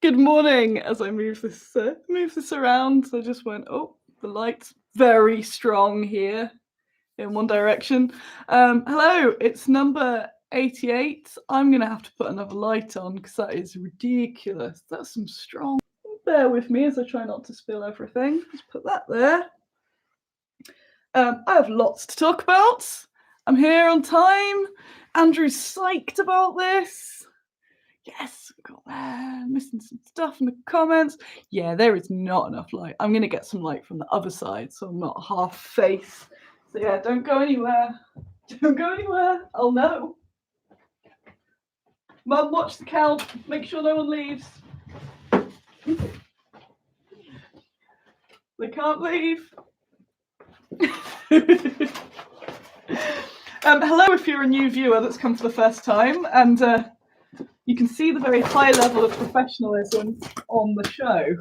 Good morning. As I move this around, I just went, oh, the light's very strong here in one direction. Hello, it's number 88. I'm gonna have to put another light on because that is ridiculous. That's some strong. Bear with me as I try not to spill everything. Just put that there. I have lots to talk about. I'm here on time. Andrew's psyched about this. Yes, we got there. Missing some stuff in the comments. Yeah, there is not enough light. I'm going to get some light from the other side so I'm not half face. So yeah, don't go anywhere. Don't go anywhere. Oh no. Mum, watch the cow. Make sure no one leaves. They can't leave. Hello if you're a new viewer that's come for the first time, and you can see the very high level of professionalism on the show.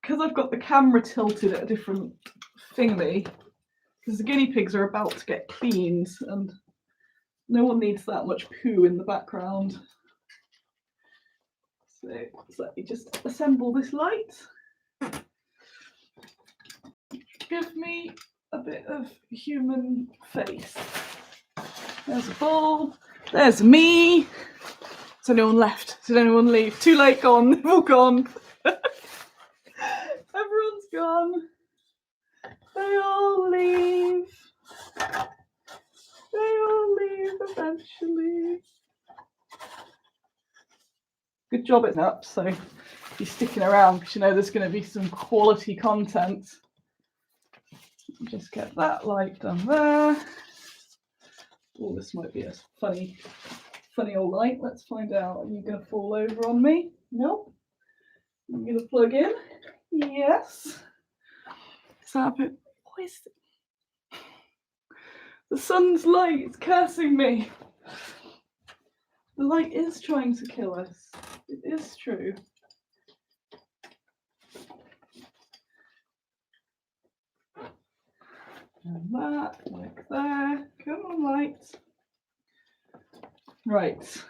Because I've got the camera tilted at a different thingy, because the guinea pigs are about to get cleaned and no one needs that much poo in the background. So let me just assemble this light. Give me a bit of human face. There's a ball. There's me. Has anyone left? Did anyone leave? Too late, gone. They've all gone. Everyone's gone. They all leave. They all leave eventually. Good job it's up, so you're sticking around because you know there's going to be some quality content. Just get that light done there. Oh, this might be a funny old light. Let's find out. Are you going to fall over on me? Nope. I'm going to plug in. Yes. Is that a bit? What is it? The sun's light is cursing me. The light is trying to kill us. It is true. And that, like there. Come on, light. Right.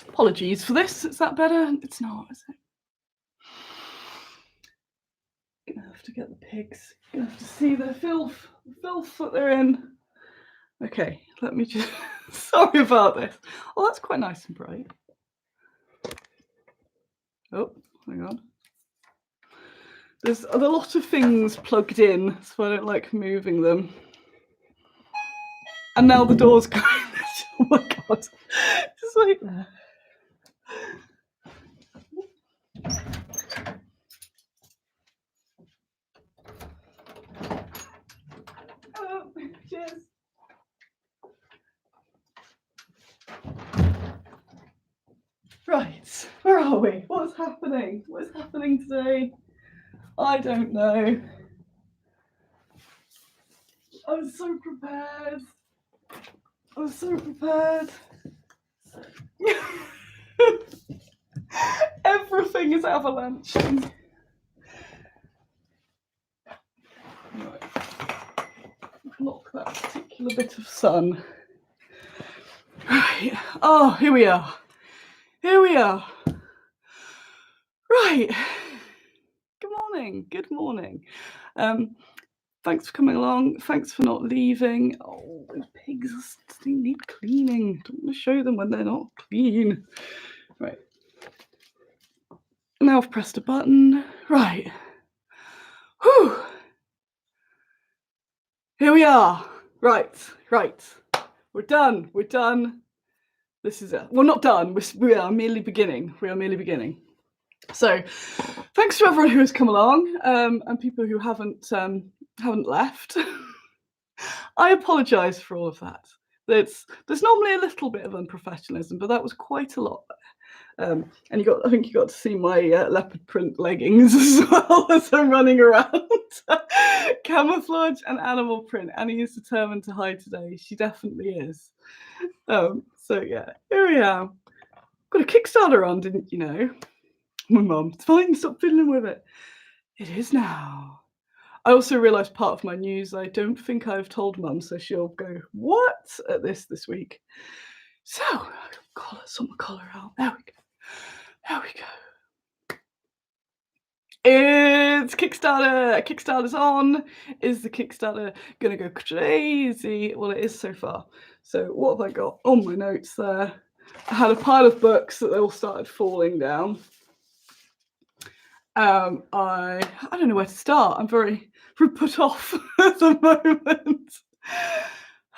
Apologies for this. Is that better? It's not, is it? Gonna have to get the pigs. Gonna have to see the filth that they're in. Okay, let me just. Sorry about this. Oh, that's quite nice and bright. Oh, hang on. There's a lot of things plugged in, so I don't like moving them. And now the door's going. Oh my god. Just wait there. Oh, cheers. Right, where are we? What's happening? What's happening today? I don't know. I was so prepared. I was so prepared. Everything is avalanching. Right. Block that particular bit of sun. Right. Oh, here we are. Here we are. Right. Good morning. Good morning. Thanks for coming along. Thanks for not leaving. Oh, those pigs, they need cleaning. Don't want to show them when they're not clean. Right. Now I've pressed a button. Right. Whew. Here we are. Right. We're done. This is it. We're not done. We are merely beginning. So, thanks to everyone who has come along, and people who haven't left. I apologise for all of that. There's normally a little bit of unprofessionalism, but that was quite a lot. And I think you got to see my leopard print leggings as well as I'm running around. Camouflage and animal print. Annie is determined to hide today. She definitely is. So yeah, here we are. Got a Kickstarter on, didn't you know? My mum, it's fine, stop fiddling with it. It is now. I also realised part of my news I don't think I've told Mum, so she'll go, what? At this week. So, collar, sort my collar out. There we go. There we go. It's Kickstarter! Kickstarter's on! Is the Kickstarter gonna go crazy? Well, it is so far. So what have I got on my notes there? I had a pile of books that they all started falling down. I don't know where to start. I'm very put off at the moment.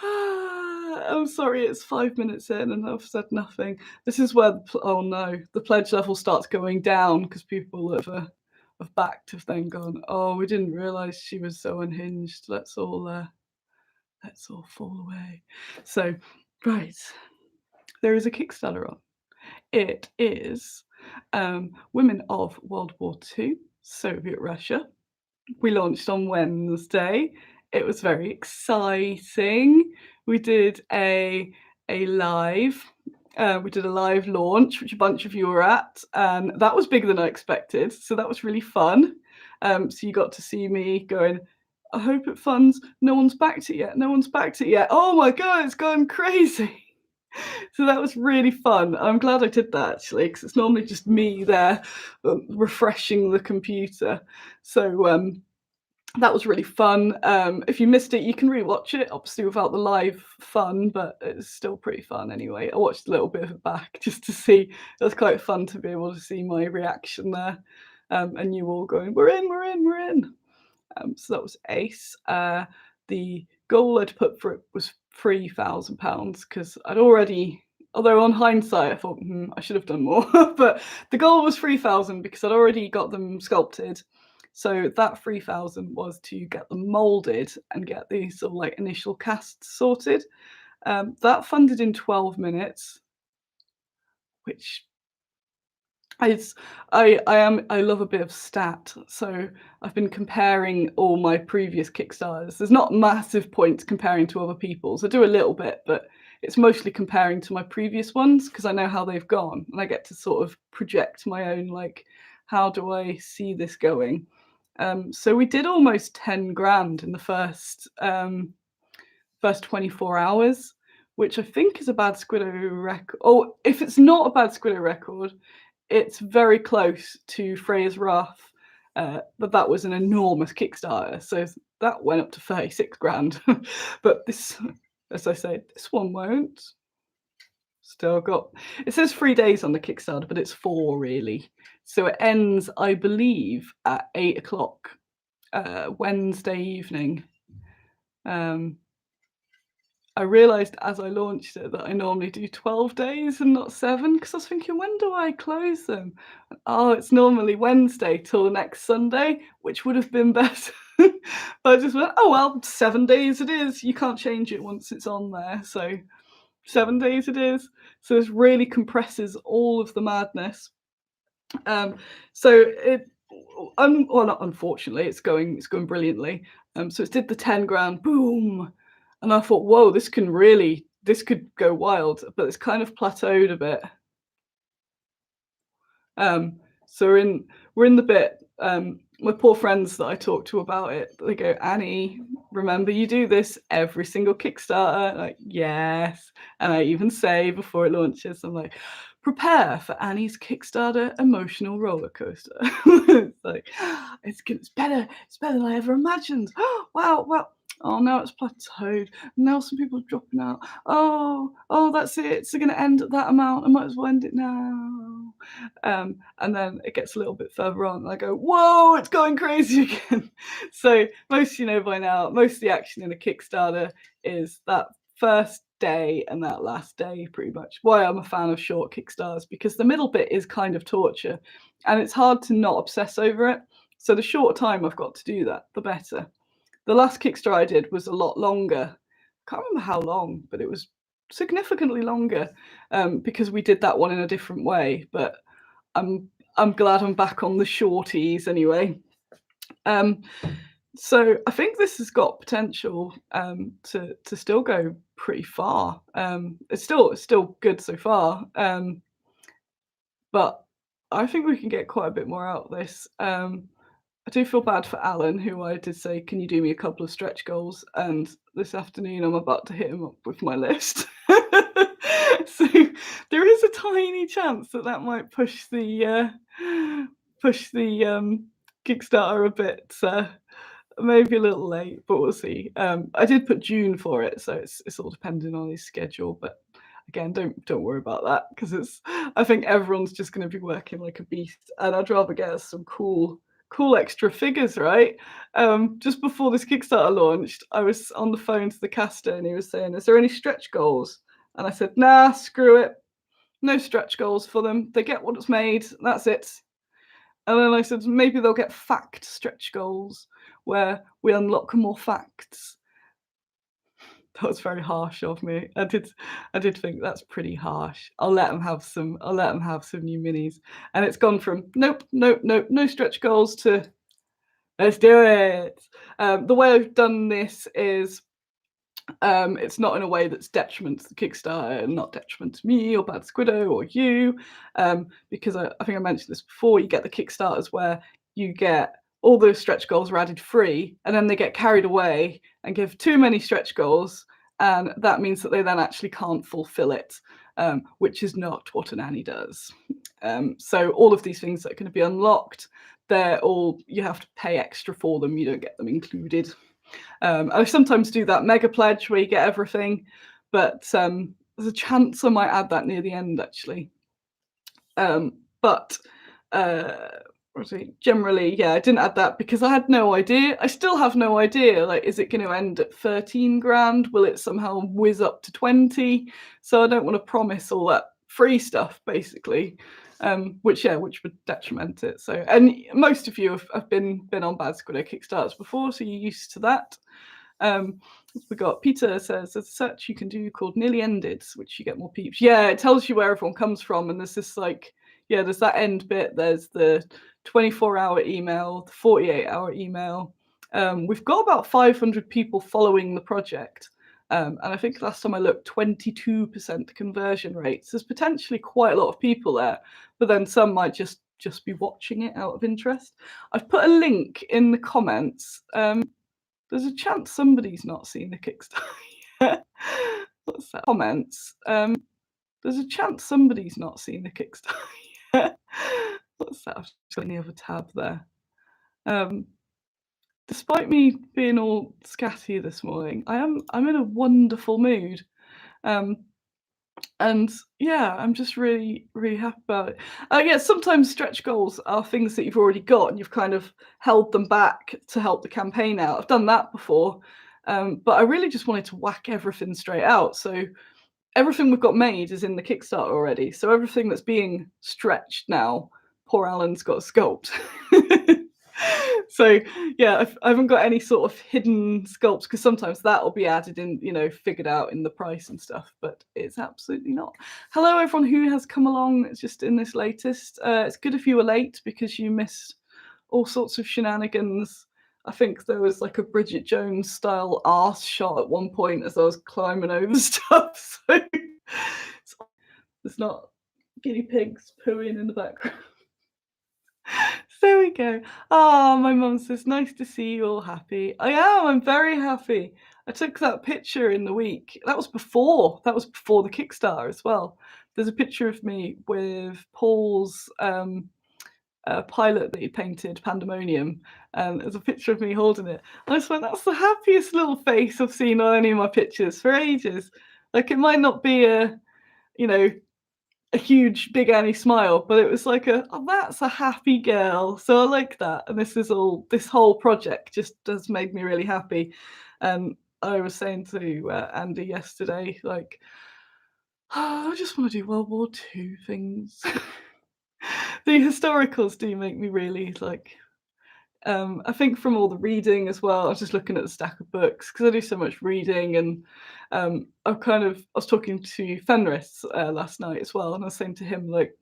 I'm sorry, it's 5 minutes in and I've said nothing. This is where oh no, the pledge level starts going down because people have backed have then gone, oh, we didn't realise she was so unhinged. Let's all fall away. So, right, there is a Kickstarter on. It is Women of World War II, Soviet Russia. We launched on Wednesday. It was very exciting. We did a live. We did a live launch, which a bunch of you were at, and that was bigger than I expected. So that was really fun. So you got to see me going, I hope it funds. No one's backed it yet. No one's backed it yet. Oh my God, it's gone crazy. So that was really fun. I'm glad I did that actually, because it's normally just me there refreshing the computer. So that was really fun. If you missed it, you can rewatch it, obviously without the live fun, but it's still pretty fun anyway. I watched a little bit of it back just to see. It was quite fun to be able to see my reaction there, and you all going, "We're in, we're in, we're in." So that was ace. The goal I'd put for it was £3,000 because I'd already, although on hindsight I thought I should have done more, but the goal was 3,000 because I'd already got them sculpted. So that 3,000 was to get them molded and get the sort of like initial casts sorted. That funded in 12 minutes, which I love a bit of stat, so I've been comparing all my previous Kickstarters. There's not massive points comparing to other people's. I do a little bit, but it's mostly comparing to my previous ones because I know how they've gone, and I get to sort of project my own, like, how do I see this going? So we did almost 10 grand in the first 24 hours, which I think is a bad Squiddo record. Oh, if it's not a bad Squiddo record, it's very close to Freya's Wrath, but that was an enormous Kickstarter, so that went up to 36 grand. But this, as I said, this one won't. Still got, it says 3 days on the Kickstarter, but it's 4 really. So it ends, I believe, at 8 o'clock Wednesday evening. I realised as I launched it that I normally do 12 days and not 7 because I was thinking, when do I close them? Oh, it's normally Wednesday till the next Sunday, which would have been better. But I just went, oh well, 7 days it is. You can't change it once it's on there. So 7 days it is. So this really compresses all of the madness. So it, well, not unfortunately, it's going brilliantly. So it did the 10 grand, boom. And I thought, whoa, this could go wild, but it's kind of plateaued a bit. So we're in the bit. My poor friends that I talk to about it, they go, Annie, remember you do this every single Kickstarter? Like, yes. And I even say before it launches, I'm like, prepare for Annie's Kickstarter emotional roller coaster. It's like, it's better than I ever imagined. Wow. Oh, now it's plateaued. Now some people are dropping out. Oh, that's it. It's going to end at that amount. I might as well end it now. And then it gets a little bit further on, and I go, whoa, it's going crazy again. So most you know by now, most of the action in a Kickstarter is that first day and that last day, pretty much. Why I'm a fan of short Kickstarters, because the middle bit is kind of torture, and it's hard to not obsess over it. So the shorter time I've got to do that, the better. The last Kickstarter I did was a lot longer. I can't remember how long, but it was significantly longer because we did that one in a different way. But I'm glad I'm back on the shorties anyway. So I think this has got potential to still go pretty far. It's still good so far, but I think we can get quite a bit more out of this. I do feel bad for Alan, who I did say, can you do me a couple of stretch goals? And this afternoon I'm about to hit him up with my list. So there is a tiny chance that that might push the Kickstarter a bit, maybe a little late, but we'll see. I did put June for it, so it's all depending on his schedule. But again, don't worry about that because it's. I think everyone's just going to be working like a beast, and I'd rather get us some cool extra figures, right? Just before this Kickstarter launched, I was on the phone to the caster, and he was saying, "Is there any stretch goals?" And I said, "Nah, screw it. No stretch goals for them. They get what's made. That's it." And then I said, maybe they'll get fact stretch goals where we unlock more facts. That was very harsh of me. I did think that's pretty harsh. I'll let them have some. I'll let them have some new minis. And it's gone from nope, nope, nope, no stretch goals to let's do it. The way I've done this is it's not in a way that's detriment to the Kickstarter and not detriment to me or Bad Squiddo or you, because I think I mentioned this before. You get the Kickstarters where you get all those stretch goals are added free, and then they get carried away and give too many stretch goals, and that means that they then actually can't fulfill it, which is not what an Annie does. So all of these things that are going to be unlocked, they're all you have to pay extra for them. You don't get them included. I sometimes do that mega pledge where you get everything, but there's a chance I might add that near the end actually. But generally, yeah, I didn't add that because I had no idea. I still have no idea. Like, is it going to end at 13 grand? Will it somehow whiz up to 20? So I don't want to promise all that free stuff, basically. Which would detriment it. So, and most of you have been on Bad Squiddo Kickstarters before, so you're used to that. We got Peter says there's a search you can do called Nearly Ended, which you get more peeps. Yeah, it tells you where everyone comes from, and there's this like, yeah, there's that end bit. There's the 24-hour email, the 48-hour email. We've got about 500 people following the project. And I think last time I looked, 22% conversion rates. There's potentially quite a lot of people there, but then some might just be watching it out of interest. I've put a link in the comments. There's a chance somebody's not seen the Kickstarter yet. What's that? Comments. There's a chance somebody's not seen the Kickstarter yet. What's that? I've just got in the other tab there. Despite me being all scatty this morning, I'm in a wonderful mood. And yeah, I'm just really, really happy about it. Yeah, sometimes stretch goals are things that you've already got and you've kind of held them back to help the campaign out. I've done that before, but I really just wanted to whack everything straight out. So everything we've got made is in the Kickstarter already. So everything that's being stretched now, poor Alan's got a sculpt. So yeah, I haven't got any sort of hidden sculpts because sometimes that will be added in, figured out in the price and stuff, but it's absolutely not. Hello everyone who has come along just in this latest. It's good if you were late because you missed all sorts of shenanigans. I think there was like a Bridget Jones style arse shot at one point as I was climbing over stuff. So there's not guinea pigs pooing in the background. There we go. Oh, my mum says, nice to see you all happy. I am. I'm very happy. I took that picture in the week. That was before the Kickstarter as well. There's a picture of me with Paul's pilot that he painted, Pandemonium. And there's a picture of me holding it. And I just went, that's the happiest little face I've seen on any of my pictures for ages. Like, it might not be a huge big Annie smile, but it was like that's a happy girl. So I like that. And this whole project just has made me really happy. And I was saying to Andy yesterday, like, I just want to do World War II things. The historicals do make me really like. I think from all the reading as well, I was just looking at the stack of books because I do so much reading, and I was talking to Fenris last night as well, and I was saying to him, like,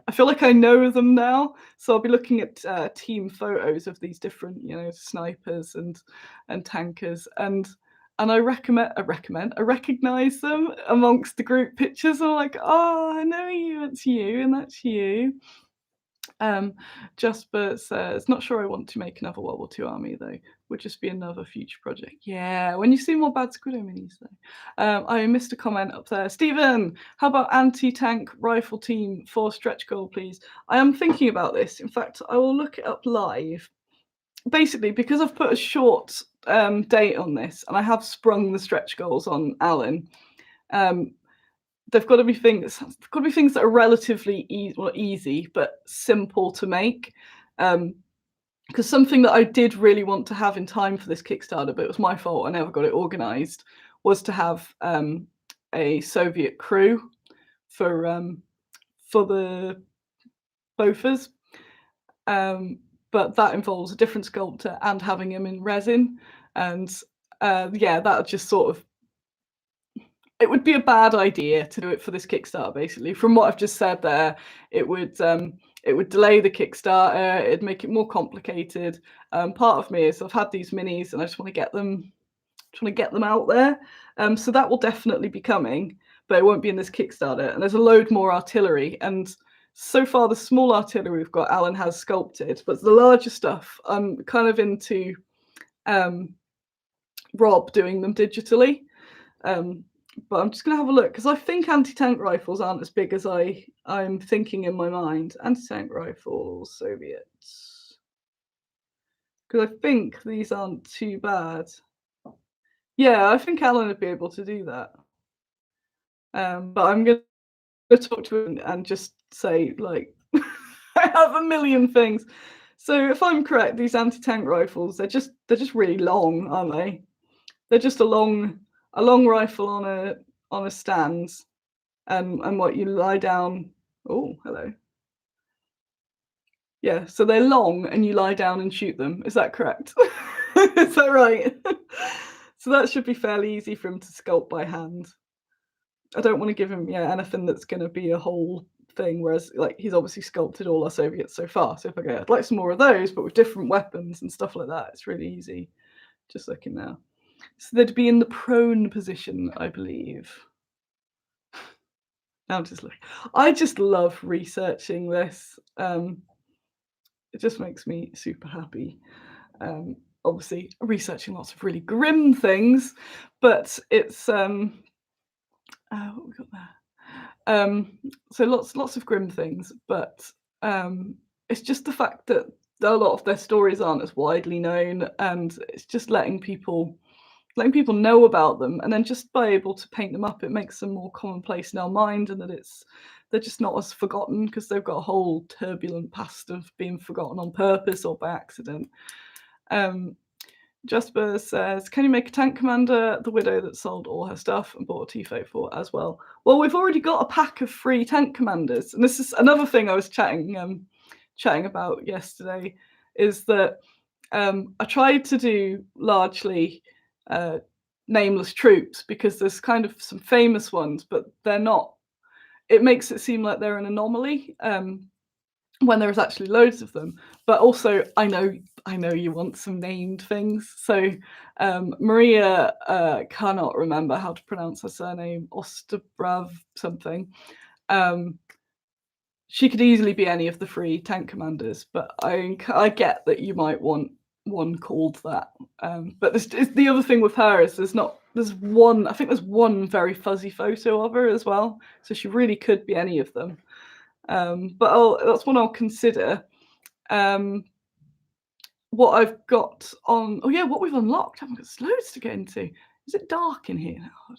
I feel like I know them now, so I'll be looking at team photos of these different, snipers and tankers, and I recognize them amongst the group pictures. I'm like, oh, I know you, it's you, and that's you. Jasper says, not sure I want to make another World War II army though. would just be another future project. Yeah, when you see more bad Squiddo minis though. I missed a comment up there. Stephen, how about anti-tank rifle team for stretch goal, please? I am thinking about this. In fact, I will look it up live. Basically, because I've put a short date on this, and I have sprung the stretch goals on Alan. They've got to be things. That are relatively easy, but simple to make. Because something that I did really want to have in time for this Kickstarter, but it was my fault, I never got it organized, was to have a Soviet crew for the Bofas. But that involves a different sculptor and having him in resin. And yeah, that just sort of, it would be a bad idea to do it for this Kickstarter, basically. From what I've just said there, it would delay the Kickstarter, it'd make it more complicated. Part of me is I've had these minis and I just want to get them out there. So that will definitely be coming, but it won't be in this Kickstarter. And there's a load more artillery. And so far, the small artillery we've got, Alan has sculpted, but the larger stuff, I'm kind of into Rob doing them digitally. But I'm just going to have a look, because I think anti-tank rifles aren't as big as I'm thinking in my mind. Anti-tank rifles, Soviets. Because I think these aren't too bad. Yeah, I think Alan would be able to do that. But I'm going to talk to him and just say, like, I have a million things. So if I'm correct, these anti-tank rifles, they're just really long, aren't they? They're just a long rifle on a stand, and what you lie down. Oh, hello. Yeah, so they're long and you lie down and shoot them. Is that correct? Is that right? So that should be fairly easy for him to sculpt by hand. I don't want to give him anything that's going to be a whole thing, whereas like he's obviously sculpted all our Soviets so far. So if I go, I'd like some more of those, but with different weapons and stuff like that, it's really easy. Just looking now. So they'd be in the prone position, I believe. I'm just looking. I just love researching this. It just makes me super happy. Obviously, researching lots of really grim things, but it's what we got there. So lots of grim things, but it's just the fact that a lot of their stories aren't as widely known, and it's just letting people know about them, and then just by able to paint them up, it makes them more commonplace in our mind, and that they're just not as forgotten, because they've got a whole turbulent past of being forgotten on purpose or by accident. Jasper says, can you make a tank commander, the widow that sold all her stuff and bought a T-34 as well? Well, we've already got a pack of free tank commanders, and this is another thing I was chatting about yesterday, is that I tried to do largely nameless troops, because there's kind of some famous ones, but they're not. It makes it seem like they're an anomaly when there's actually loads of them. But also, I know you want some named things. So Maria cannot remember how to pronounce her surname, Osterbrav something. She could easily be any of the free tank commanders, but I get that you might want one called that. But the other thing with her is there's one very fuzzy photo of her as well, so she really could be any of them. But that's one I'll consider. What I've got on, what we've unlocked. I've got loads to get into. Is it dark in here now? I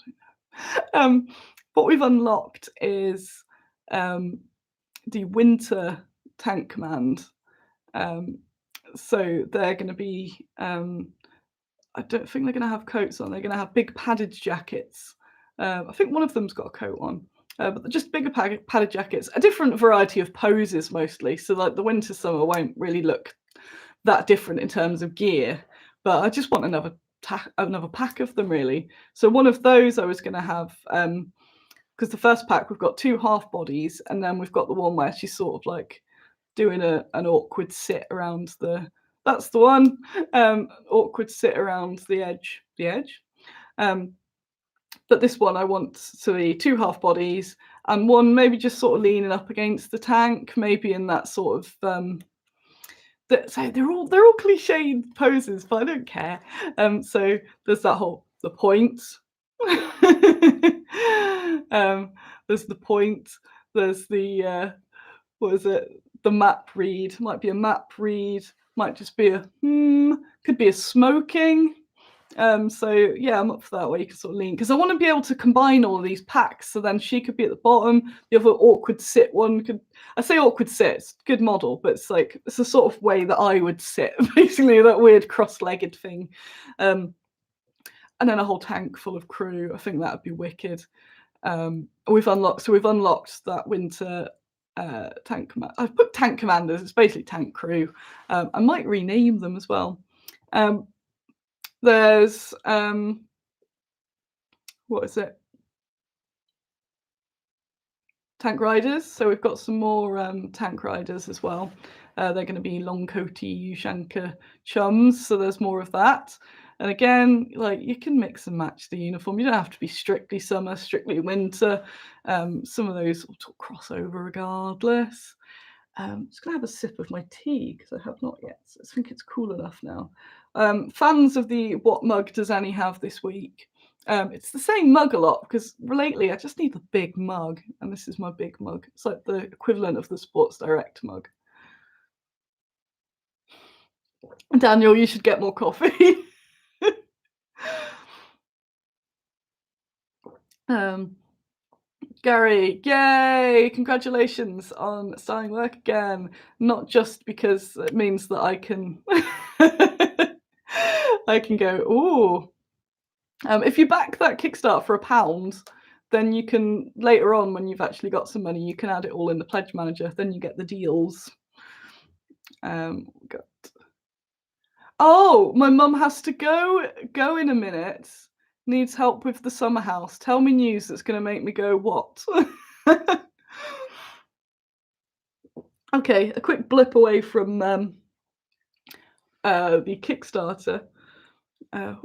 don't know. What we've unlocked is the winter tank command. So they're going to be, I don't think they're going to have coats on. They're going to have big padded jackets. I think one of them's got a coat on. But just bigger padded jackets, a different variety of poses mostly. So like the winter summer won't really look that different in terms of gear. But I just want another pack of them, really. So one of those I was going to have, because the first pack we've got 2 half bodies, and then we've got the one where she's sort of like doing an awkward sit around that's the one, awkward sit around the edge. But this one I want to be 2 half bodies, and one maybe just sort of leaning up against the tank, maybe in that sort of so they're all cliched poses, but I don't care. So there's that whole the point. um, there's the point. There's the what is it? The map read. Might be a map read. Might just be a Could be a smoking. So yeah, I'm up for that, where you can sort of lean, because I want to be able to combine all of these packs. So then she could be at the bottom. The other awkward sit one could. I say awkward sit. It's a good model, but it's like it's the sort of way that I would sit, basically that weird cross-legged thing. And then a whole tank full of crew. I think that would be wicked. We've unlocked that winter tank command. I've put tank commanders. It's basically tank crew. I might rename them as well. There's what is it? Tank riders. So we've got some more tank riders as well. They're going to be long coaty Ushanka chums. So there's more of that. And again, like you can mix and match the uniform. You don't have to be strictly summer, strictly winter. Some of those will cross over regardless. Just gonna have a sip of my tea because I have not yet. So I think it's cool enough now. Fans of the what mug does Annie have this week? It's the same mug a lot because lately I just need the big mug, and this is my big mug. It's like the equivalent of the Sports Direct mug. Daniel, you should get more coffee. Gary, yay! Congratulations on starting work again. Not just because it means that I can I can go, ooh. If you back that Kickstart for £1, then you can later on, when you've actually got some money, you can add it all in the pledge manager. Then you get the deals. Oh, my mum has to go in a minute. Needs help with the summer house. Tell me news that's going to make me go, what? Okay, a quick blip away from the Kickstarter. I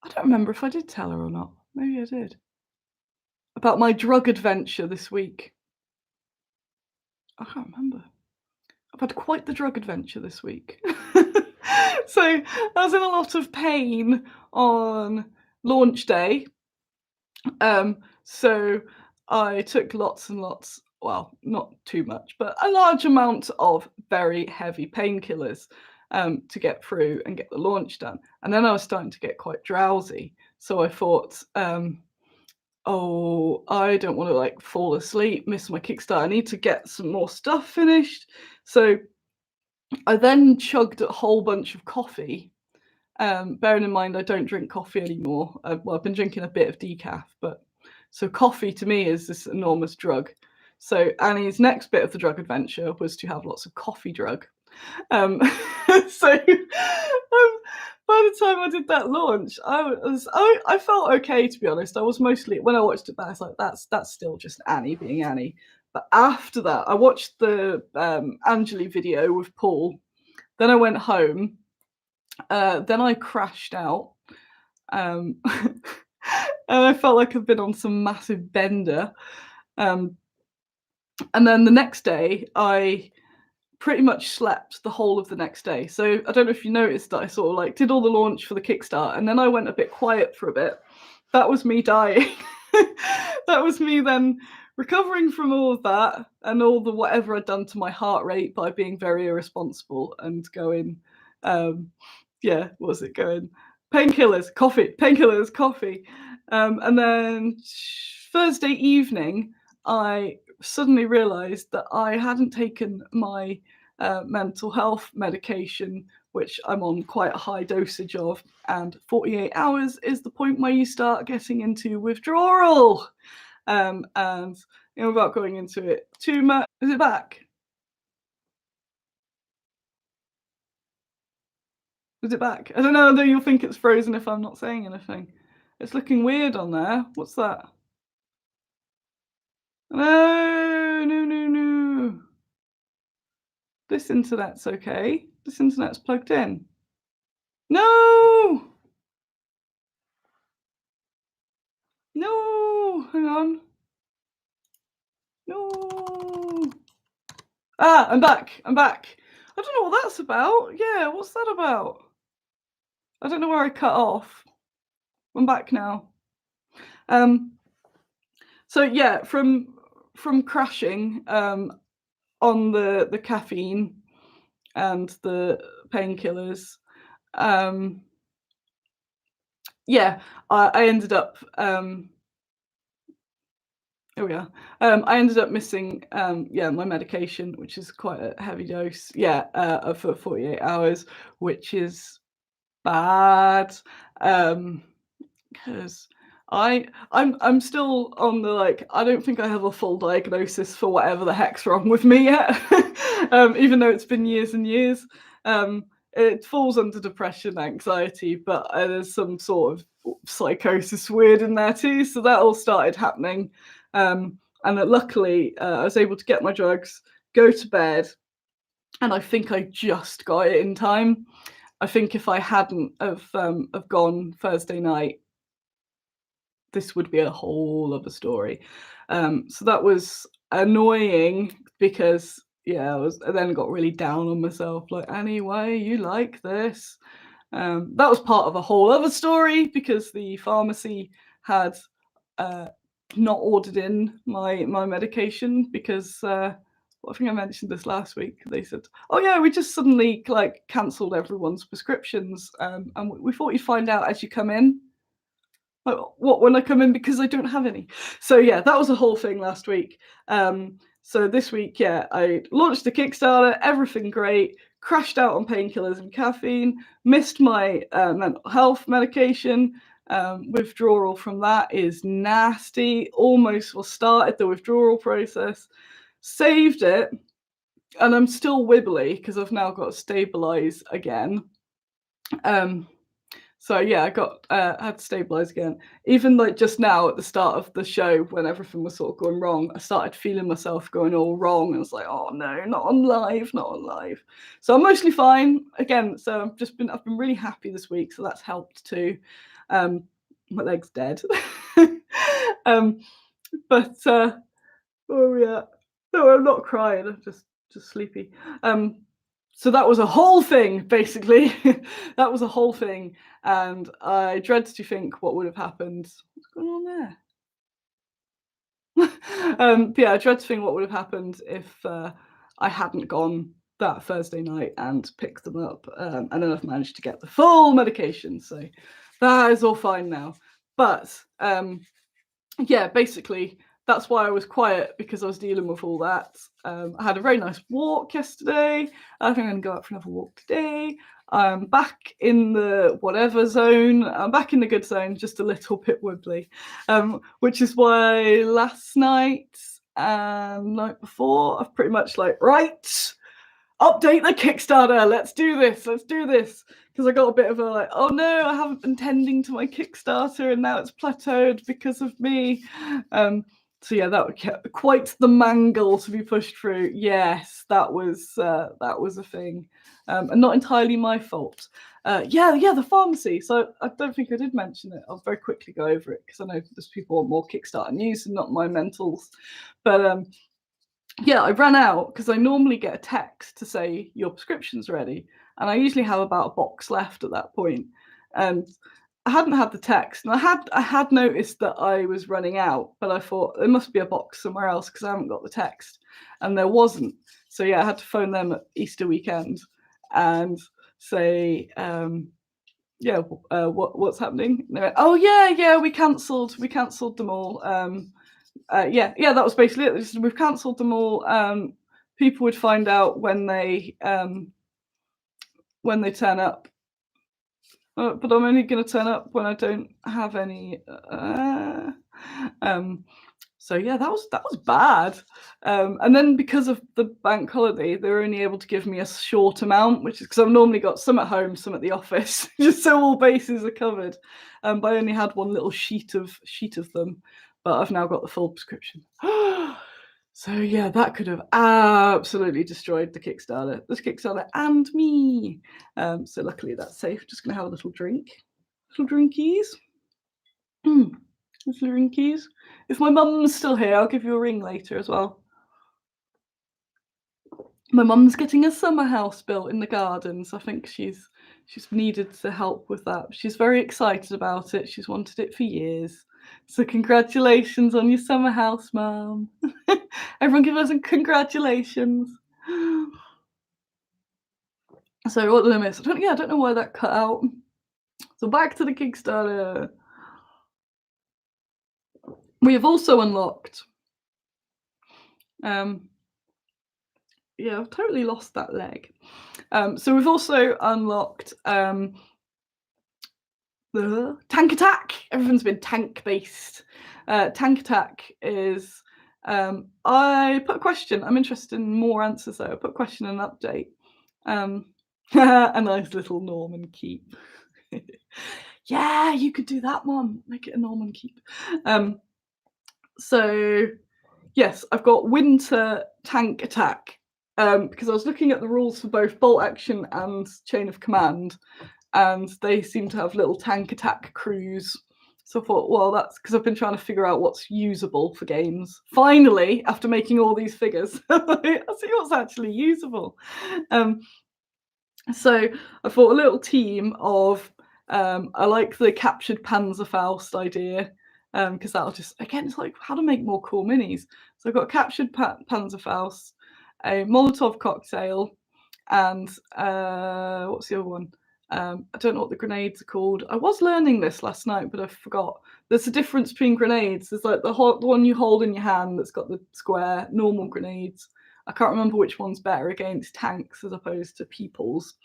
don't remember if I did tell her or not. Maybe I did. About my drug adventure this week. I can't remember. I've had quite the drug adventure this week. So I was in a lot of pain on launch day. So I took lots and lots, well, not too much, but a large amount of very heavy painkillers to get through and get the launch done. And then I was starting to get quite drowsy. So I thought, oh, I don't want to like fall asleep, miss my Kickstarter. I need to get some more stuff finished. So I then chugged a whole bunch of coffee. Bearing in mind, I don't drink coffee anymore. I've been drinking a bit of decaf, but so coffee to me is this enormous drug. So Annie's next bit of the drug adventure was to have lots of coffee drug. So by the time I did that launch, I felt okay, to be honest. I was mostly, when I watched it back, I was like, that's still just Annie being Annie. But after that, I watched the Angeli video with Paul. Then I went home. Then I crashed out. And I felt like I've been on some massive bender. And then the next day, I pretty much slept the whole of the next day. So I don't know if you noticed that I sort of like did all the launch for the Kickstart, and then I went a bit quiet for a bit. That was me dying. That was me then recovering from all of that and all the whatever I'd done to my heart rate by being very irresponsible and going, yeah, what was it going? Painkillers, coffee. And then Thursday evening, I suddenly realized that I hadn't taken my mental health medication, which I'm on quite a high dosage of, and 48 hours is the point where you start getting into withdrawal. And without going into it too much, is it back? Is it back? I don't know, though you'll think it's frozen if I'm not saying anything. It's looking weird on there. What's that? No. This internet's okay. This internet's plugged in. No! No! Hang on. No! Ah, I'm back. I don't know what that's about. Yeah, what's that about? I don't know where I cut off. I'm back now. Um, so yeah, from crashing on the caffeine and the painkillers, um, yeah, I ended up here we are. I ended up missing, yeah, my medication, which is quite a heavy dose. Yeah, for 48 hours, which is bad. Because I'm still on the like I don't think I have a full diagnosis for whatever the heck's wrong with me yet. Even though it's been years and years. It falls under depression, anxiety, but there's some sort of psychosis weird in there too. So that all started happening. And that luckily I was able to get my drugs, go to bed, and I think I just got it in time. I think if I hadn't have gone Thursday night, this would be a whole other story. So that was annoying because yeah, I then got really down on myself. Like, anyway, you like this? That was part of a whole other story because the pharmacy had uh, not ordered in my medication because I think I mentioned this last week. They said, "Oh yeah, we just suddenly like cancelled everyone's prescriptions, and we thought you'd find out as you come in." Like, what, when I come in because I don't have any? So yeah, that was a whole thing last week. So this week, yeah, I launched a Kickstarter, everything great, crashed out on painkillers and caffeine, missed my mental health medication. Withdrawal from that is nasty. Almost started the withdrawal process, saved it, and I'm still wibbly because I've now got to stabilize again. So yeah, I got had to stabilize again. Even like just now at the start of the show, when everything was sort of going wrong, I started feeling myself going all wrong, and I was like, "Oh no, not on live, not on live." So I'm mostly fine again. So I've been really happy this week, so that's helped too. My leg's dead, um, but where are we at? No, I'm not crying. I'm just sleepy. So that was a whole thing, basically. That was a whole thing, and I dread to think what would have happened. What's going on there? But yeah, I dread to think what would have happened if I hadn't gone that Thursday night and picked them up, and then I've managed to get the full medication. So that is all fine now. But yeah, basically, that's why I was quiet because I was dealing with all that. I had a very nice walk yesterday. I think I'm going to go out for another walk today. I'm back in the whatever zone. I'm back in the good zone, just a little bit wibbly, which is why last night and night before I've pretty much like, right, update the Kickstarter. Let's do this. Let's do this. Because I got a bit of a like, oh no, I haven't been tending to my Kickstarter and now it's plateaued because of me. So yeah, that would get quite the mangle to be pushed through. Yes, that was a thing, and not entirely my fault. Yeah, the pharmacy. So I don't think I did mention it. I'll very quickly go over it because I know there's people want more Kickstarter news and not my mentals. But yeah, I ran out because I normally get a text to say your prescription's ready, and I usually have about a box left at that point. And I hadn't had the text, and I had noticed that I was running out, but I thought there must be a box somewhere else because I haven't got the text, and there wasn't. So yeah, I had to phone them at Easter weekend and say, yeah, what's happening? And they went, oh yeah, we cancelled them all. Yeah, that was basically it. We've cancelled them all. People would find out when they turn up, but I'm only going to turn up when I don't have any. So yeah, that was bad. And then because of the bank holiday, they were only able to give me a short amount, which is because I've normally got some at home, some at the office, just so all bases are covered. But I only had one little sheet of them, but I've now got the full prescription. So yeah, that could have absolutely destroyed the Kickstarter and me. So luckily that's safe. Just gonna have a little drinkies. Little drinkies. If my mum's still here, I'll give you a ring later as well. My mum's getting a summer house built in the gardens. I think she's needed to help with that. She's very excited about it. She's wanted it for years. So congratulations on your summer house, Mum. Everyone give us a congratulations. So what did I miss? I don't know why that cut out. So back to the Kickstarter. We have also unlocked. Yeah, I've totally lost that leg. So we've also unlocked the Tank Attack. Everything's been tank based. Tank Attack is. I put a question. I'm interested in more answers though. I put a question and an update. A nice little Norman keep. Yeah, you could do that one. Make it a Norman keep. So yes, I've got Winter Tank Attack because I was looking at the rules for both bolt action and chain of command, and they seem to have little tank attack crews. So I thought, well, that's because I've been trying to figure out what's usable for games. Finally, after making all these figures, I see what's actually usable. So I thought a little team of, I like the captured Panzerfaust idea, because that'll just, again, it's like how to make more cool minis. So I've got a captured Panzerfaust, a Molotov cocktail, and what's the other one? I don't know what the grenades are called. I was learning this last night, but I forgot. There's a difference between grenades. There's like the one you hold in your hand that's got the square, normal grenades. I can't remember which one's better against tanks as opposed to peoples.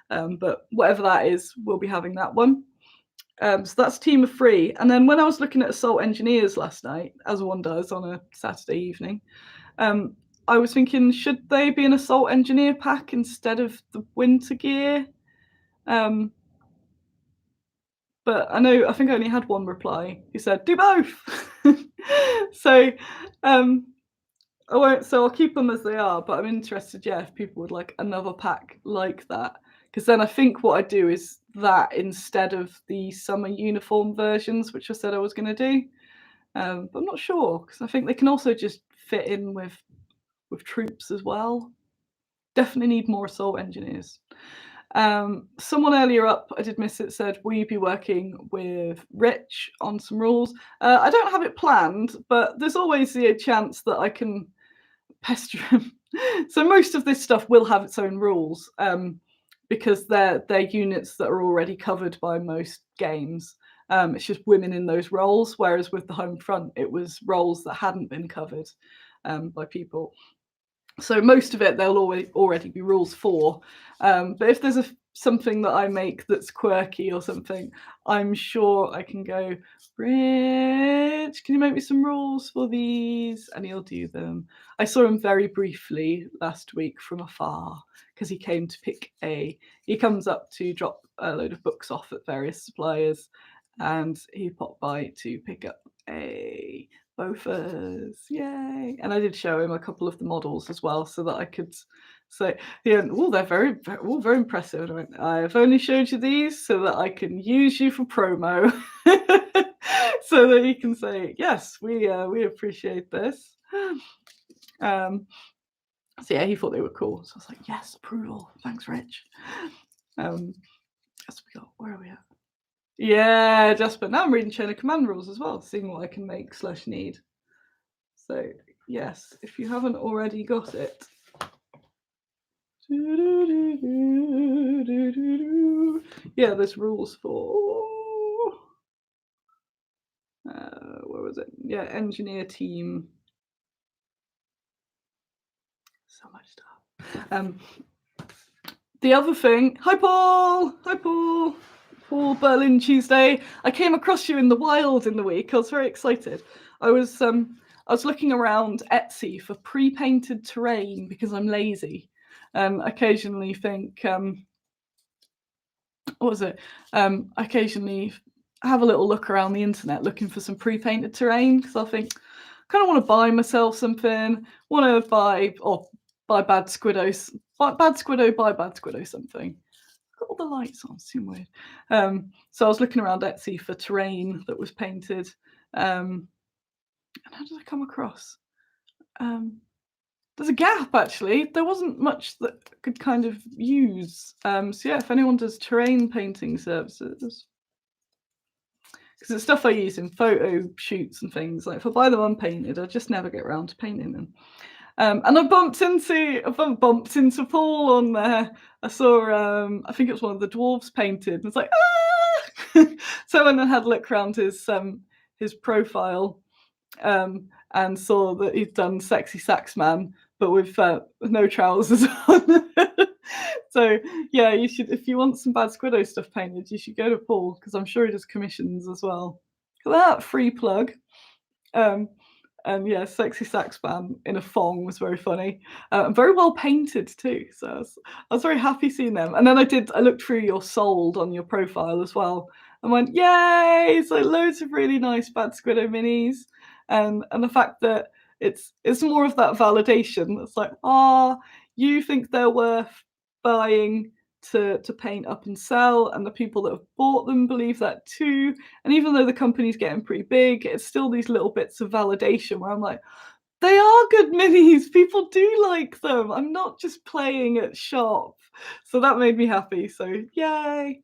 But whatever that is, we'll be having that one. So that's a team of 3. And then when I was looking at Assault Engineers last night, as one does on a Saturday evening, I was thinking, should they be an Assault Engineer pack instead of the winter gear? But I think I only had one reply. He said, do both. So I won't. So I'll keep them as they are. But I'm interested, yeah, if people would like another pack like that, because then I think what I do is that instead of the summer uniform versions, which I said I was going to do. But I'm not sure because I think they can also just fit in with troops as well. Definitely need more assault engineers. Someone earlier up, I did miss it, said, will you be working with Rich on some rules? I don't have it planned, but there's always the chance that I can pester him. So most of this stuff will have its own rules, because they're units that are already covered by most games. It's just women in those roles, whereas with the home front, it was roles that hadn't been covered by people. So most of it there'll already be rules for, but if there's something that I make that's quirky or something, I'm sure I can go, Rich, can you make me some rules for these? And he'll do them. I saw him very briefly last week from afar because he came to he comes up to drop a load of books off at various suppliers, and he popped by to pick up a Bofas, yay! And I did show him a couple of the models as well, so that I could say, yeah, oh, they're very impressive. And I went, I've only showed you these so that I can use you for promo, so that you can say, yes, we appreciate this. So yeah, he thought they were cool. So I was like, yes, approval. Thanks, Rich. As we got, where are we at? Yeah, just but now I'm reading Chain of Command rules as well, seeing what I can make / need. So yes, if you haven't already got it. Yeah, there's rules for where was it? Yeah, engineer team. So much stuff. The other thing, hi Paul! Hi Paul! Paul Berlin Tuesday. I came across you in the wild in the week. I was very excited. I was looking around Etsy for pre-painted terrain because I'm lazy. Occasionally think, what was it? Occasionally have a little look around the internet looking for some pre-painted terrain because I think I kind of want to buy myself something. Want to buy Bad Squiddo, buy Bad Squiddo something. Got all the lights on, seem weird. So I was looking around Etsy for terrain that was painted. And how did I come across? there's a gap actually. There wasn't much that could kind of use. So yeah, if anyone does terrain painting services, because it's stuff I use in photo shoots and things. Like if I buy them unpainted, I just never get around to painting them. And I bumped into Paul on there. I saw I think it was one of the dwarves painted. And it's like ah! So I went and had a look around his profile and saw that he'd done Sexy Sax Man, but with no trousers on. So yeah, you should, if you want some Bad Squiddo stuff painted, you should go to Paul because I'm sure he does commissions as well. That free plug. Um, and yeah, Sexy Sax Man in a thong was very funny, very well painted too. So I was very happy seeing them. And then I looked through your sold on your profile as well, and went, yay! So loads of really nice Bad Squiddo minis, and the fact that it's more of that validation. It's like, you think they're worth buying to paint up and sell, and the people that have bought them believe that too. And even though the company's getting pretty big, it's still these little bits of validation where I'm like, they are good minis. People do like them. I'm not just playing at shop. So that made me happy. So yay.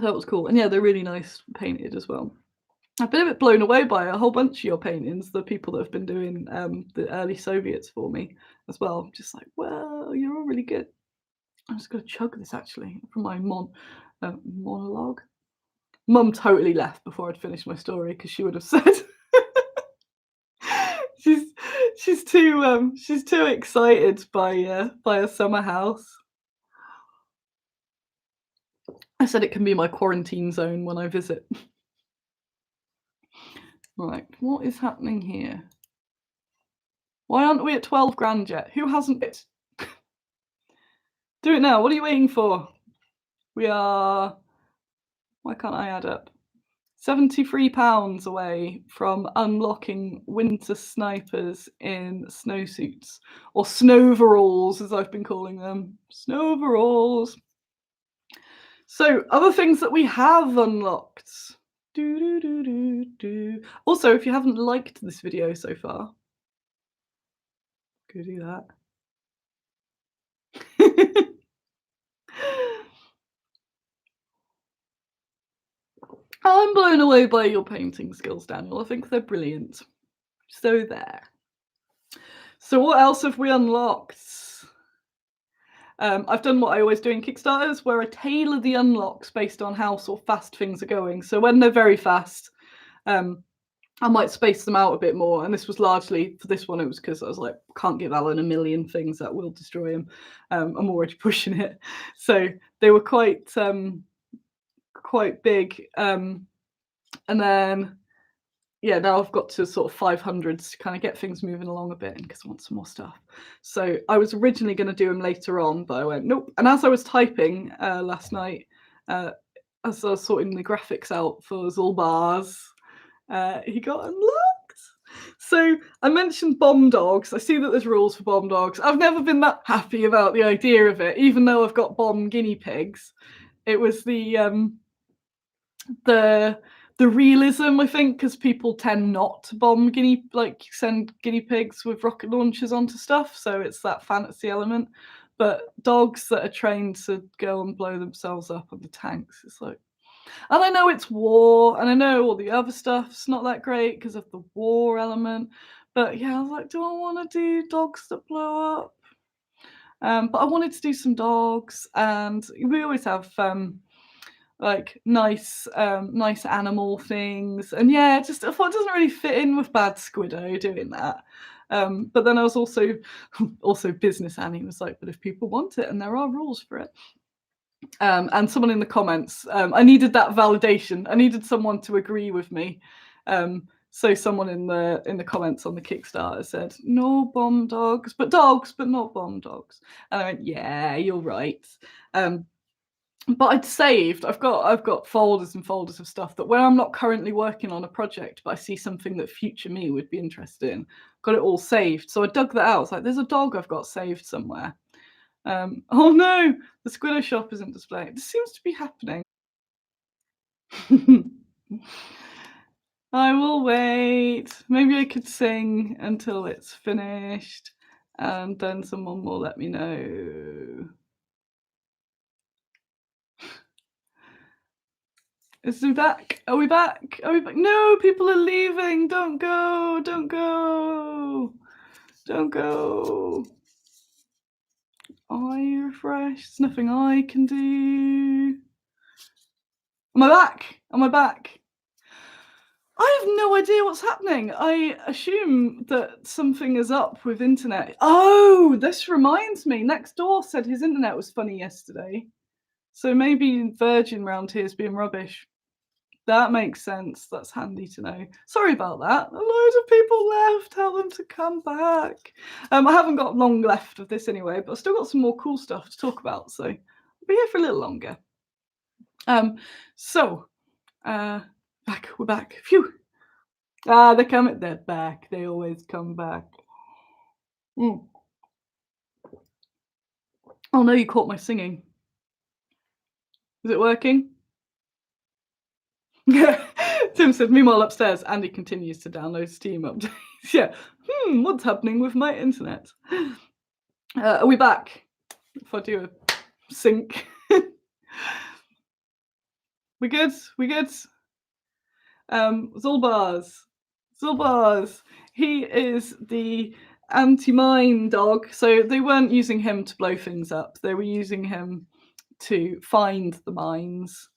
That was cool. And yeah, they're really nice painted as well. I've been a bit blown away by a whole bunch of your paintings, the people that have been doing the early Soviets for me as well. Just like, well, you're all really good. I'm just going to chug this actually from my monologue. Mum totally left before I'd finished my story because she would have said she's she's too excited by a summer house. I said it can be my quarantine zone when I visit. Right, what is happening here? Why aren't we at 12 grand yet? Who hasn't it? Do it now. What are you waiting for? We are. Why can't I add up? £73 away from unlocking winter snipers in snowsuits, or snowveralls as I've been calling them. Snowveralls. So, other things that we have unlocked. Also, if you haven't liked this video so far, go do that. I'm blown away by your painting skills, Daniel. I think they're brilliant. So there. So what else have we unlocked? I've done what I always do in Kickstarters, where I tailor the unlocks based on how sort of fast things are going. So when they're very fast, I might space them out a bit more. And this was largely for this one. It was because I was like, can't give Alan a million things that will destroy him. I'm already pushing it. So they were quite big. And then yeah, now I've got to sort of 500s to kind of get things moving along a bit because I want some more stuff. So I was originally going to do them later on, but I went, nope. And as I was typing last night, as I was sorting the graphics out for Zulbars, he got unlocked. So I mentioned bomb dogs. I see that there's rules for bomb dogs. I've never been that happy about the idea of it, even though I've got bomb guinea pigs. It was the realism, I think, because people tend not to send guinea pigs with rocket launchers onto stuff, so it's that fantasy element. But dogs that are trained to go and blow themselves up on the tanks, it's like, and I know it's war, and I know all the other stuff's not that great because of the war element, but yeah, I was like, do I want to do dogs that blow up? But I wanted to do some dogs, and we always have like nice animal things, and yeah, just I thought it doesn't really fit in with Bad Squiddo doing that. But then I was also business Annie was like, but if people want it and there are rules for it. And someone in the comments, I needed that validation. I needed someone to agree with me. So someone in the comments on the Kickstarter said, no bomb dogs, but not bomb dogs. And I went, yeah, you're right. But I'd saved. I've got folders and folders of stuff that when I'm not currently working on a project, but I see something that future me would be interested in, got it all saved. So I dug that out. It's like, there's a dog I've got saved somewhere. Oh no, the Squiddo shop isn't displaying. This seems to be happening. I will wait. Maybe I could sing until it's finished, and then someone will let me know. Is we back? Are we back? Are we back? No, people are leaving. Don't go. Don't go. Don't go. I refresh. There's nothing I can do. Am I back? Am I back? I have no idea what's happening. I assume that something is up with internet. Oh, this reminds me. Nextdoor said his internet was funny yesterday. So maybe Virgin round here is being rubbish. That makes sense. That's handy to know. Sorry about that. A load of people left. Tell them to come back. I haven't got long left of this anyway, but I've still got some more cool stuff to talk about. So I'll be here for a little longer. Back. We're back. Phew. They're coming. They're back. They always come back. Oh no, you caught my singing. Is it working? Tim said, meanwhile upstairs, Andy continues to download Steam updates. Yeah. What's happening with my internet? Are we back? If I do a sync. We good? We good? Zulbars. He is the anti-mine dog. So they weren't using him to blow things up. They were using him to find the mines.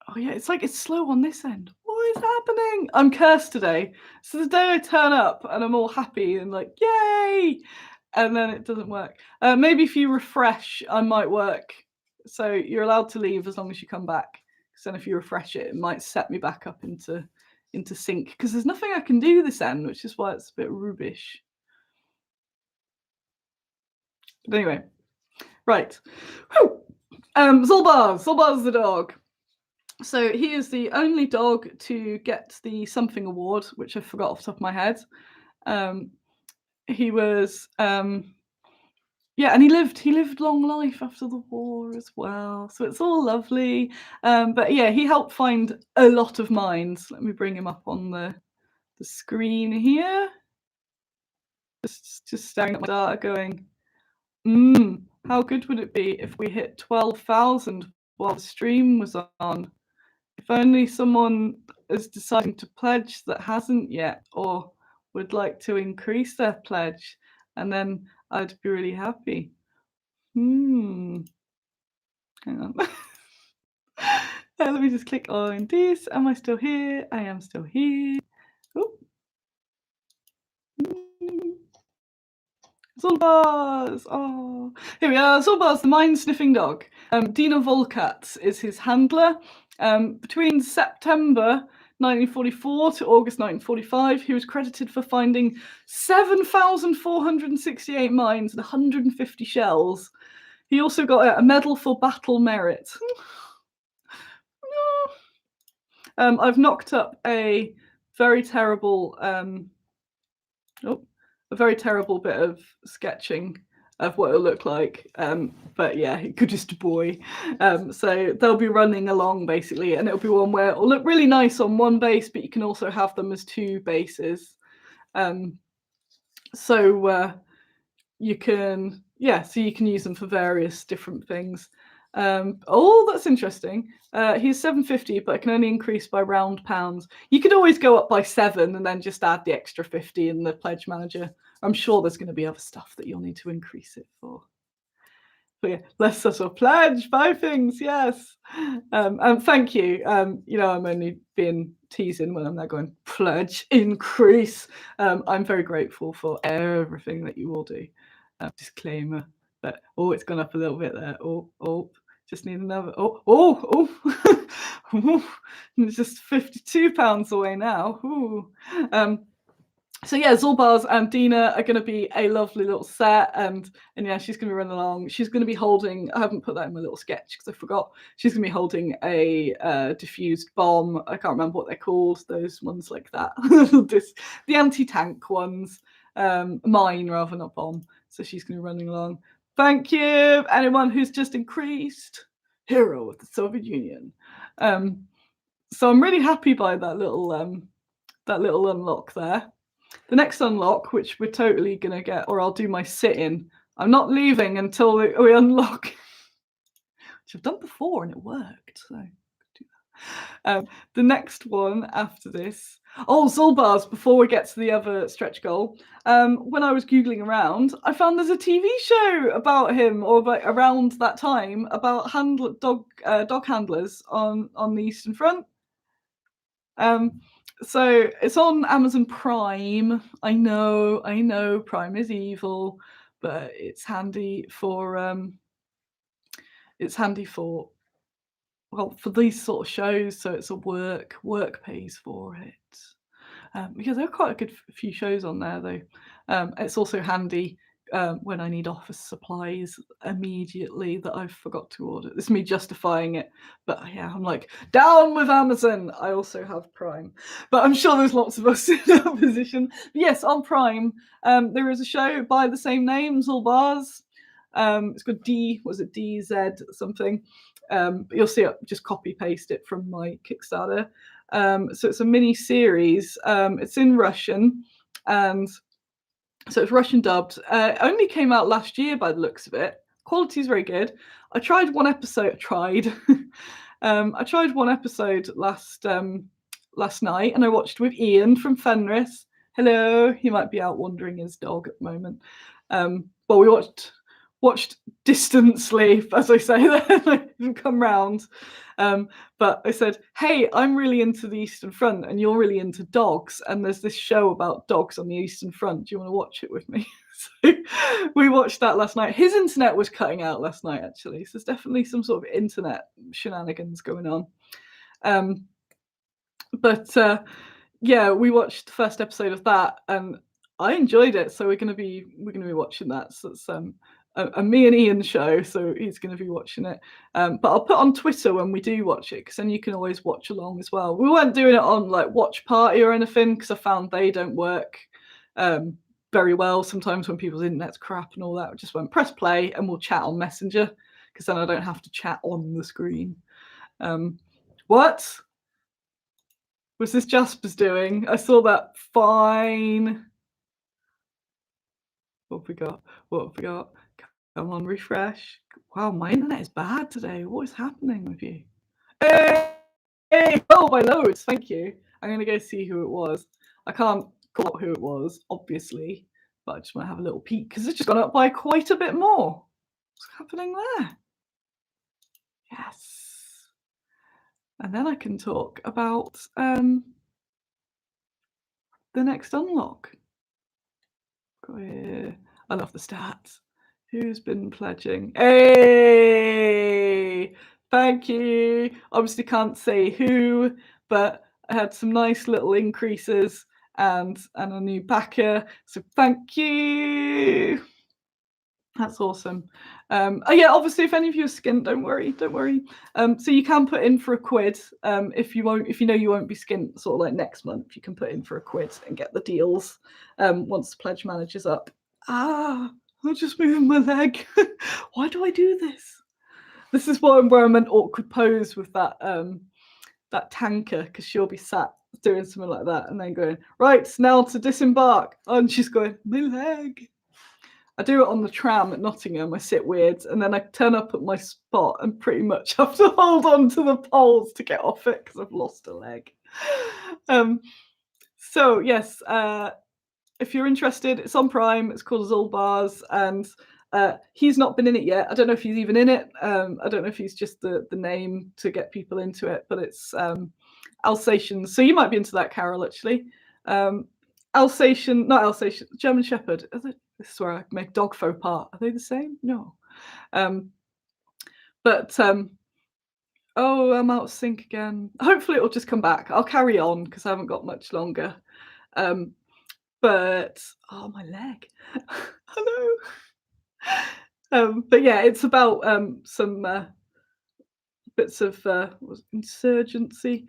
Oh yeah, it's like it's slow on this end. What is happening? I'm cursed today. So the day I turn up and I'm all happy and like, yay! And then it doesn't work. Maybe if you refresh, I might work. So you're allowed to leave as long as you come back. Because then if you refresh it, it might set me back up into sync. Because there's nothing I can do this end, which is why it's a bit rubbish. But anyway, right. Zulbar's the dog. So he is the only dog to get the something award, which I forgot off the top of my head. He was, and he lived long life after the war as well. So it's all lovely. But yeah, he helped find a lot of mines. Let me bring him up on the screen here. Just staring at my data going, how good would it be if we hit 12,000 while the stream was on? If only someone is deciding to pledge that hasn't yet, or would like to increase their pledge, and then I'd be really happy. Hang on. Let me just click on this. Am I still here? I am still here. Zulbars! Oh, here we are. Zulbars, the mine-sniffing dog. Dina Volkatz is his handler. Between September 1944 to August 1945, he was credited for finding 7,468 mines and 150 shells. He also got a medal for battle merit. I've knocked up a very terrible bit of sketching of what it'll look like. But yeah, good just a boy. So they'll be running along basically, and it'll be one where it'll look really nice on one base, but you can also have them as two bases. So you can use them for various different things. That's interesting. He's 750, but it can only increase by round pounds. You could always go up by 7 and then just add the extra 50 in the pledge manager. I'm sure there's going to be other stuff that you'll need to increase it for. But yeah, let's sort of pledge, buy things, yes. And thank you. I'm only being teasing when I'm now going pledge increase. I'm very grateful for everything that you all do. Disclaimer. But it's gone up a little bit there. Just need another. It's just £52 away now. So yeah, Zulbars and Dina are going to be a lovely little set, and yeah, she's going to be running along. She's going to be holding. I haven't put that in my little sketch because I forgot. She's going to be holding a diffused bomb. I can't remember what they're called. Those ones like that. The anti-tank ones. Mine rather, not bomb. So she's going to be running along. Thank you, anyone who's just increased. Hero of the Soviet Union. So I'm really happy by that little unlock there. The next unlock, which we're totally gonna get, or I'll do my sit-in. I'm not leaving until we unlock, which I've done before and it worked. So the next one after this. Oh, Zulbars, before we get to the other stretch goal, when I was Googling around, I found there's a TV show about him, or about, around that time, about dog handlers on the Eastern Front. So it's on Amazon Prime. I know, Prime is evil, but it's handy for well, for these sort of shows. So it's a work pays for it. Because there are quite a good few shows on there, though. It's also handy when I need office supplies immediately that I've forgot to order. It's me justifying it, but yeah, I'm like, down with Amazon. I also have Prime, but I'm sure there's lots of us in that position. But yes, on Prime, there is a show by the same name, Zulbars. It's got DZ something. You'll see it, just copy paste it from my Kickstarter. So it's a mini series. It's in Russian, and so it's Russian dubbed. It only came out last year by the looks of it. Quality is very good. I tried one episode. I tried one episode last night, and I watched with Ian from Fenris. Hello, he might be out wandering his dog at the moment. Well, we watched distant sleep, as I say. I didn't come round. But I said, hey, I'm really into the Eastern Front and you're really into dogs. And there's this show about dogs on the Eastern Front. Do you want to watch it with me? So we watched that last night. His internet was cutting out last night, actually. So there's definitely some sort of internet shenanigans going on. Yeah, we watched the first episode of that and I enjoyed it. So we're gonna be watching that. So it's a me and Ian show, so he's going to be watching it. But I'll put on Twitter when we do watch it, because then you can always watch along as well. We weren't doing it on like Watch Party or anything, because I found they don't work very well sometimes when people's internet's crap and all that. We just went press play and we'll chat on Messenger, because then I don't have to chat on the screen. What was this Jasper's doing? I saw that. Fine. What have we got? Come on, refresh. Wow, my internet is bad today. What is happening with you? Hey! Oh, by loads. Thank you. I'm going to go see who it was. I can't call out who it was, obviously, but I just want to have a little peek because it's just gone up by quite a bit more. What's happening there? Yes. And then I can talk about the next unlock. I love the stats. Who's been pledging? Hey! Thank you. Obviously can't say who, but I had some nice little increases and a new backer. So thank you. That's awesome. Yeah, obviously, if any of you are skint, don't worry. So you can put in for a quid. If you know you won't be skint sort of like next month, you can put in for a quid and get the deals once the pledge manager's up. I'm just moving my leg. Why do I do this? This is where I'm an awkward pose with that tanker, because she'll be sat doing something like that and then going, right, now to disembark. And she's going, my leg. I do it on the tram at Nottingham. I sit weird, and then I turn up at my spot and pretty much have to hold on to the poles to get off it because I've lost a leg. So yes, if you're interested, it's on Prime. It's called Zulbars, and he's not been in it yet. I don't know if he's even in it. I don't know if he's just the name to get people into it, but it's Alsatians. So you might be into that, Carol, actually. Alsatian, not Alsatian, German Shepherd. This is where I make dog faux pas. Are they the same? No. Oh, I'm out of sync again. Hopefully it'll just come back. I'll carry on because I haven't got much longer. But oh, my leg. Hello. But yeah, it's about some bits of insurgency,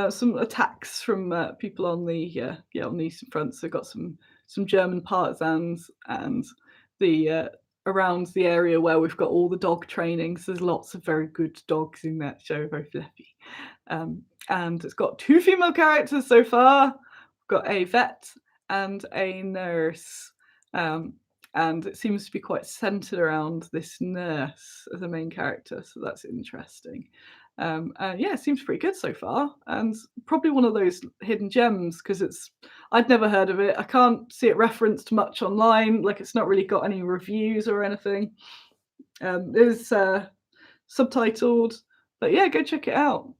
some attacks from people on the on the Eastern Front. So got some German partisans and the around the area where we've got all the dog trainings. There's lots of very good dogs in that show, very fluffy. And it's got 2 female characters so far. We've got a vet and a nurse. And it seems to be quite centered around this nurse as a main character, so that's interesting. And yeah, it seems pretty good so far, and probably one of those hidden gems because I'd never heard of it. I can't see it referenced much online, like it's not really got any reviews or anything. It's subtitled, but yeah, go check it out.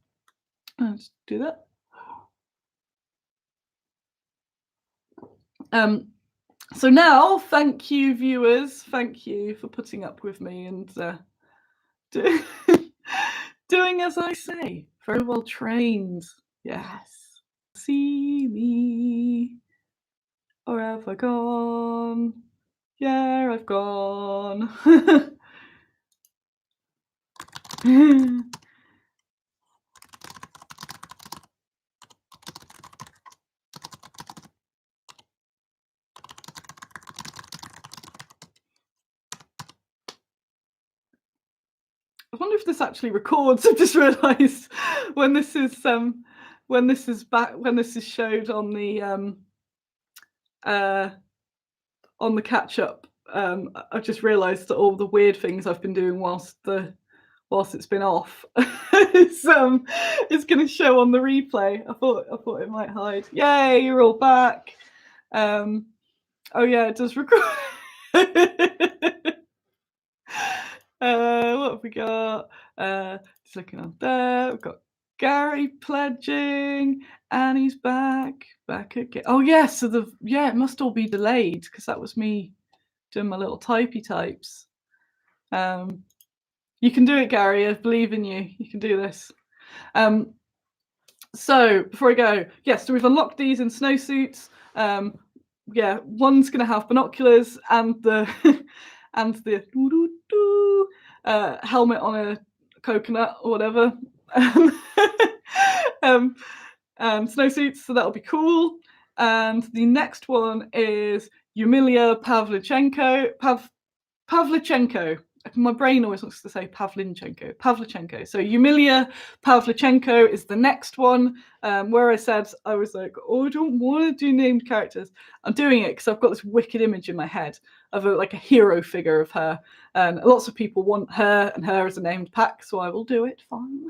Let's do that. So now, thank you, viewers. Thank you for putting up with me and doing as I say. Very well trained. Yes. See me. Or have I gone? Yeah, I've gone. I wonder if this actually records. I've just realised when this is showed on the catch up. I've just realised that all the weird things I've been doing whilst it's been off is going to show on the replay. I thought it might hide. Yay, you're all back. Oh yeah, it does record. What have we got? Just looking on there. We've got Gary pledging, and he's back again. Oh yeah, so it must all be delayed because that was me doing my little typey types. You can do it, Gary. I believe in you. You can do this. So before I go, yes, so we've unlocked these in snowsuits. Yeah, one's going to have binoculars and the and the helmet on a coconut or whatever. And snowsuits, so that'll be cool. And the next one is Yumilia Pavlichenko. My brain always wants to say Pavlichenko. So Yumilia Pavlichenko is the next one. Where I said I was like, oh, I don't want to do named characters. I'm doing it because I've got this wicked image in my head of a hero figure of her. And lots of people want her and her as a named pack, so I will do it. Fine.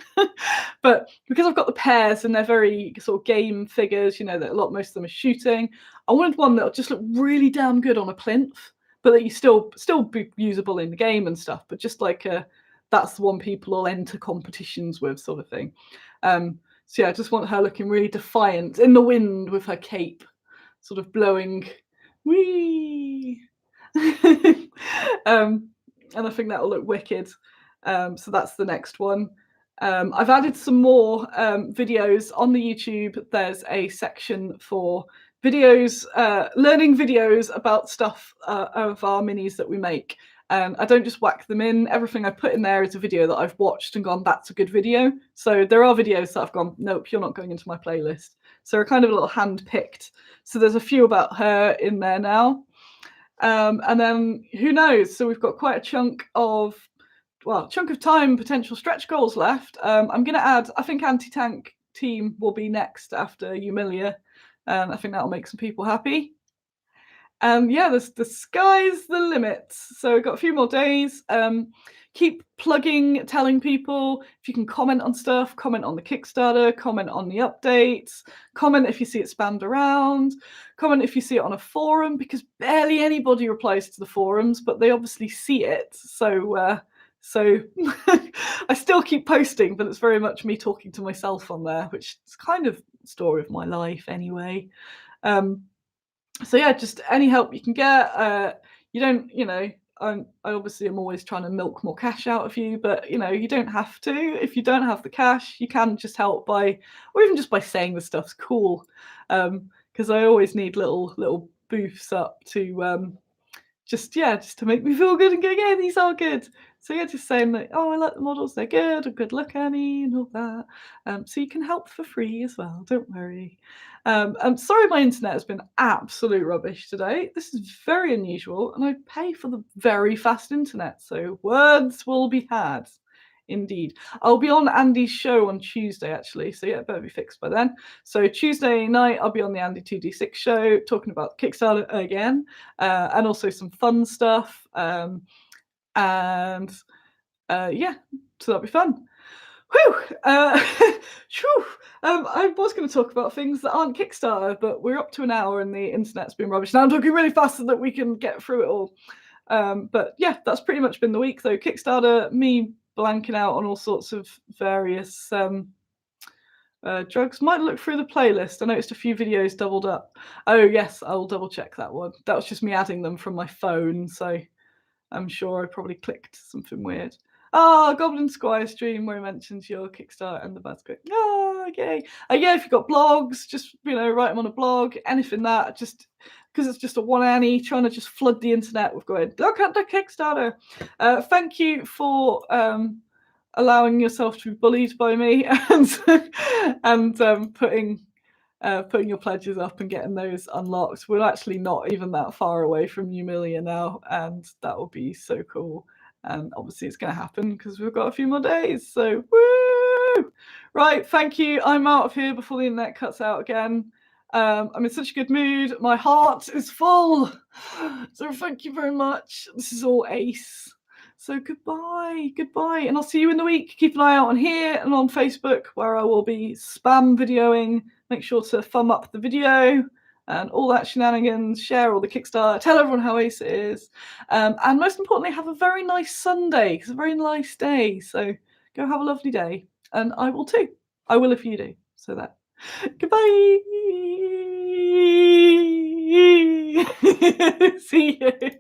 But because I've got the pairs and they're very sort of game figures, that most of them are shooting, I wanted one that would just look really damn good on a plinth, but that you still be usable in the game and stuff, but just that's the one people will enter competitions with, sort of thing. So yeah, I just want her looking really defiant in the wind with her cape sort of blowing. Whee! And I think that'll look wicked. So that's the next one. I've added some more videos on the YouTube. There's a section for videos, learning videos about stuff of our minis that we make. I don't just whack them in. Everything I put in there is a video that I've watched and gone, that's a good video. So there are videos that I've gone, nope, you're not going into my playlist. So they're kind of a little hand-picked. So there's a few about her in there now. And then who knows? So we've got quite a chunk of time, potential stretch goals left. I'm going to add, I think Anti-Tank Team will be next after Yumilia. I think that'll make some people happy. Yeah, the sky's the limit. So we've got a few more days. Keep plugging, telling people. If you can comment on stuff, comment on the Kickstarter, comment on the updates, comment if you see it spammed around, comment if you see it on a forum, because barely anybody replies to the forums, but they obviously see it. So I still keep posting, but it's very much me talking to myself on there, which is kind of the story of my life anyway. So yeah, just any help you can get. You don't, I obviously am always trying to milk more cash out of you, but you don't have to. If you don't have the cash, you can just help or even just by saying the stuff's cool. Because I always need little boosts up to just to make me feel good and go, yeah, these are good. So yeah, just saying that, oh, I like the models, they're good, a good look, Annie, and all that. So you can help for free as well, don't worry. I'm sorry my internet has been absolute rubbish today. This is very unusual, and I pay for the very fast internet, so words will be had. Indeed. I'll be on Andy's show on Tuesday, actually, so yeah, it better be fixed by then. So Tuesday night, I'll be on the Andy 2D6 show, talking about Kickstarter again, and also some fun stuff. And yeah, so that'll be fun. Whew! Whew. I was going to talk about things that aren't Kickstarter, but we're up to an hour and the internet's been rubbish. Now I'm talking really fast so that we can get through it all. But yeah, that's pretty much been the week though. Kickstarter, me blanking out on all sorts of various drugs. Might look through the playlist. I noticed a few videos doubled up. Oh yes, I'll double check that one. That was just me adding them from my phone, so I'm sure I probably clicked something weird. Oh, Goblin Squire stream where he mentions your Kickstarter and the bad's great. Oh, okay. Yeah, if you've got blogs, just write them on a blog. Anything that, just because it's just a one Annie trying to just flood the internet with going, look at the Kickstarter. Thank you for allowing yourself to be bullied by me and putting your pledges up and getting those unlocked. We're actually not even that far away from New Million now, and that will be so cool. And obviously it's going to happen because we've got a few more days, so woo! Right, thank you. I'm out of here before the internet cuts out again. I'm in such a good mood. My heart is full. So thank you very much. This is all ace. So goodbye, and I'll see you in the week. Keep an eye out on here and on Facebook where I will be spam videoing. Make sure to thumb up the video and all that shenanigans. Share all the Kickstarter. Tell everyone how ace it is. And most importantly, have a very nice Sunday. It's a very nice day. So go have a lovely day. And I will too. I will if you do. So that. Goodbye. See you.